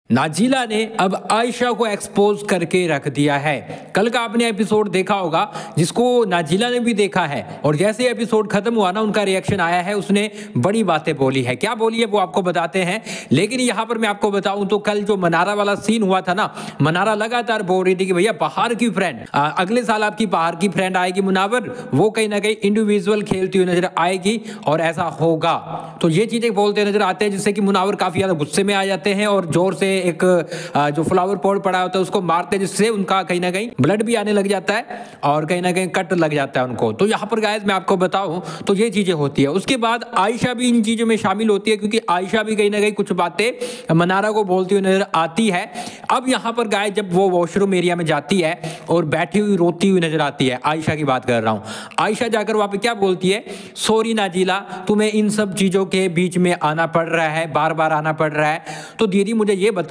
नाजीला ने अब आयशा को एक्सपोज करके रख दिया है। कल का आपने एपिसोड देखा होगा जिसको नाजीला ने भी देखा है, और जैसे एपिसोड खत्म हुआ ना उनका रिएक्शन आया है, उसने बड़ी बातें बोली है। क्या बोली है वो आपको बताते हैं, लेकिन यहाँ पर मैं आपको बताऊं तो कल जो मनारा वाला सीन हुआ था ना, मनारा लगातार बोल रही थी कि भैया बाहर की फ्रेंड अगले साल आपकी बाहर की फ्रेंड आएगी मुनावर, वो कहीं ना कहीं इंडिविजुअल खेलती हुई नजर आएगी और ऐसा होगा। तो ये चीजें बोलते नजर आते हैं जिससे कि मुनावर काफी ज्यादा गुस्से में आ जाते हैं और जोर से एक जो फ्लावर पॉट पड़ा होता है उसको मारते हैं, जिससे उनका कहीं ना कहीं ब्लड भी आने लग जाता है और कहीं ना कहीं कट लग जाता है उनको। तो यहाँ पर गाइस मैं आपको बताऊं तो ये चीजें होती है। उसके बाद आयशा भी इन चीजों में शामिल होती है, क्योंकि आयशा भी कहीं ना कहीं कुछ बातें मनारा को बोलती हुई नजर आती है। अब यहाँ पर गाइस जब वो वॉशरूम एरिया में जाती है और बैठी हुई रोती हुई नजर आती है, आयशा की बात कर रहा हूँ, आयशा जाकर वहां पे क्या बोलती है, सॉरी नाजीला तुम्हें इन सब चीजों के बीच में आना पड़ रहा है, बार बार आना पड़ रहा है। तो दीदी मुझे ये बताओ,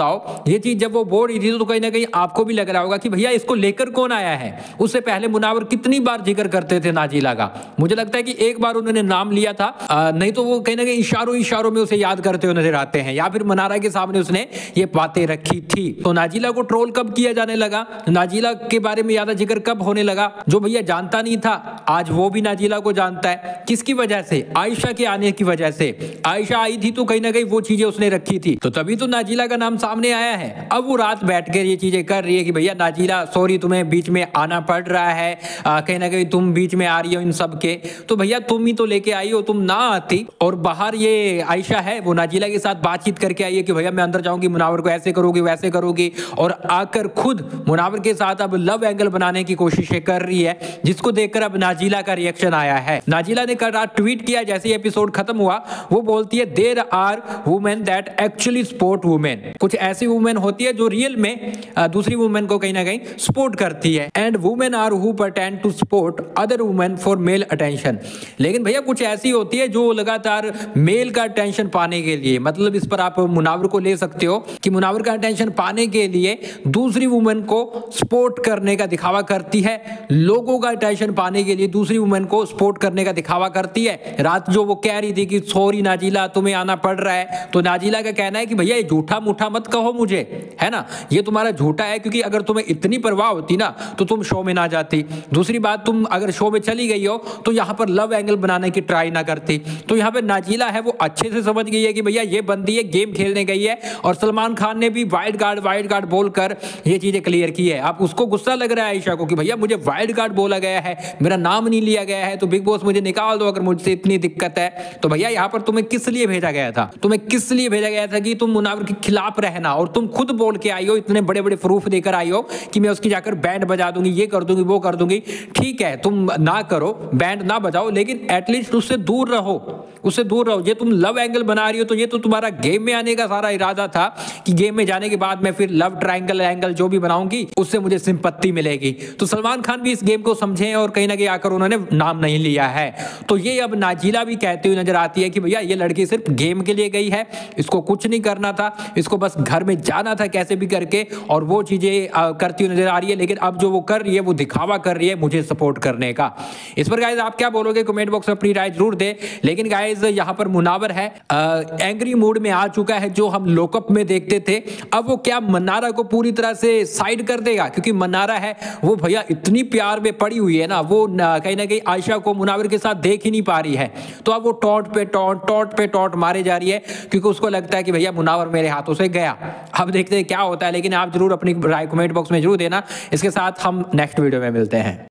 ये चीज जब वो बोल रही थी तो कहीं ना कहीं आपको भी लग रहा होगा कि भैया इसको लेकर कौन आया है। उससे पहले मुनावर कितनी बार जिक्र करते थे नाजीला का, मुझे लगता है कि एक बार उन्होंने नाम लिया था, नहीं तो वो कहीं ना कहीं इशारों इशारों में उसे याद करते हुए नजर आते हैं, या फिर मनारा के सामने उसने ये बातें रखी थी। तो नाजीला को ट्रोल कब किया जाने लगा, नाजीला के बारे में ज्यादा जिक्र कब होने लगा, जो भैया जानता नहीं था आज वो भी नाजीला को जानता है। किसकी वजह से, आयशा के आने की वजह से। आयशा आई थी तो कहीं ना कहीं वो चीजें उसने रखी थी, तो तभी तो नाजीला का नाम सामने आया है। अब वो रात बैठकर ये चीजें कर रही है कि भैया नाजीला सॉरी तुम्हें बीच में आना पड़ रहा है, कहीं ना कहीं तुम बीच में आ रही हो इन सब के, तो भैया तुम ही तो लेके आई हो, तुम ना आती। और बाहर ये आयशा है वो नाजीला के साथ बातचीत करके आई है कि भैया मैं अंदर जाऊंगी, मुनावर को ऐसे करोगी वैसे करोगी, और आकर खुद मुनावर के साथ अब लव एंगल बनाने की कोशिशें कर रही है, जिसको देखकर अब नाजीला का रिएक्शन आया है। नाजीला ने कल रात ट्वीट किया जैसे एपिसोड खत्म हुआ, वो बोलती है there are women that actually support women. कुछ ऐसी वुमेन होती है जो रियल में दूसरी वुमेन को कहीं ना कहीं सपोर्ट करती है, and women are who pretend to support other women for male attention. लेकिन भैया कुछ ऐसी होती है जो लगातार मेल का अटेंशन पाने के लिए, मतलब इस पर आप मुनावर को ले सकते हो कि मुनावर का अटेंशन पाने के लिए दूसरी वुमेन को सपोर्ट करने का दिखावा करती है, लोगों का अटेंशन पाने के लिए दूसरी वुमेन को सपोर्ट करने का दिखावा करती है। रात जो वो कह रही थी कि सॉरी नाजीला तुम्हें आना पड़ रहा है, तो नाजीला का कहना है कि भैया ये झूठा मूठा मत कहो मुझे, है ना, ये तुम्हारा झूठा है, क्योंकि अगर तुम्हें इतनी परवाह होती ना तो तुम शो में ना जाती। दूसरी बात, तुम अगर शो में चली गई हो तो यहाँ पर लव एंगल बनाने की ट्राई ना करती। तो यहाँ पे नाजीला है वो अच्छे से समझ गई है कि भैया ये बंदी है गेम खेलने गई है, और सलमान खान ने भी वाइल्ड कार्ड बोलकर ये चीजें क्लियर की है। अब उसको गुस्सा लग रहा है आयशा को कि भैया मुझे वाइल्ड कार्ड बोला गया है, मेरा नाम नहीं लिया गया है, तो बिग बॉस मुझे निकाल दो अगर मुझसे इतनी दिक्कत है। तो भैया यहाँ पर तुम्हें किस लिए भेजा गया था, तुम्हें किस लिए भेजा गया था कि तुम मुनावर के खिलाफ रहना, और तुम खुद बोल के आई हो, इतने बड़े बड़े प्रूफ देकर आई हो कि मैं उसकी जाकर बैंड बजा दूंगी, ये कर दूंगी वो कर दूंगी। ठीक है तुम ना करो, बैंड ना बजाओ, लेकिन एटलीस्ट उससे दूर रहो, उससे दूर रहो। ये तुम लव एंगल बना रही हो तो ये तो तुम्हारा गेम में आने का सारा इरादा था कि गेम में जाने के बाद मैं फिर लव ट्रायंगल एंगल जो भी बनाऊंगी उससे मुझे सिंपत्ति मिलेगी। तो सलमान खान भी इस गेम को समझे और कहीं ना कहीं आकर उन्होंने नाम नहीं लिया है। तो ये अब नाजीला भी कहती हुई नजर आती है कि भैया ये लड़की सिर्फ गेम के लिए गई है, इसको कुछ नहीं करना था, इसको बस घर में जाना था कैसे भी करके, और वो चीजें करती हुई नजर आ रही है। लेकिन अब जो वो कर रही है वो दिखावा कर रही है मुझे सपोर्ट करने का। इस पर गाइज आप क्या बोलोगे, कमेंट बॉक्स में अपनी राय जरूर दे। लेकिन गाइज यहाँ पर मुनावर है एंग्री मूड में आ चुका है, जो हम लॉकअप में देखते थे। अब वो क्या मनारा को पूरी तरह से साइड कर देगा, क्योंकि मनारा है वो भैया इतनी प्यार में पड़ी हुई है ना, वो कहीं ना कहीं आयशा को मुनावर के साथ देख ही नहीं पा रही है। तो अब वो टॉन्ट पे टॉन्ट मारे जा रही है, क्योंकि उसको लगता है कि भैया मुनावर मेरे हाथों से गया। अब देखते हैं क्या होता है, लेकिन आप जरूर अपनी राय कमेंट बॉक्स में जरूर देना। इसके साथ हम नेक्स्ट वीडियो में मिलते हैं।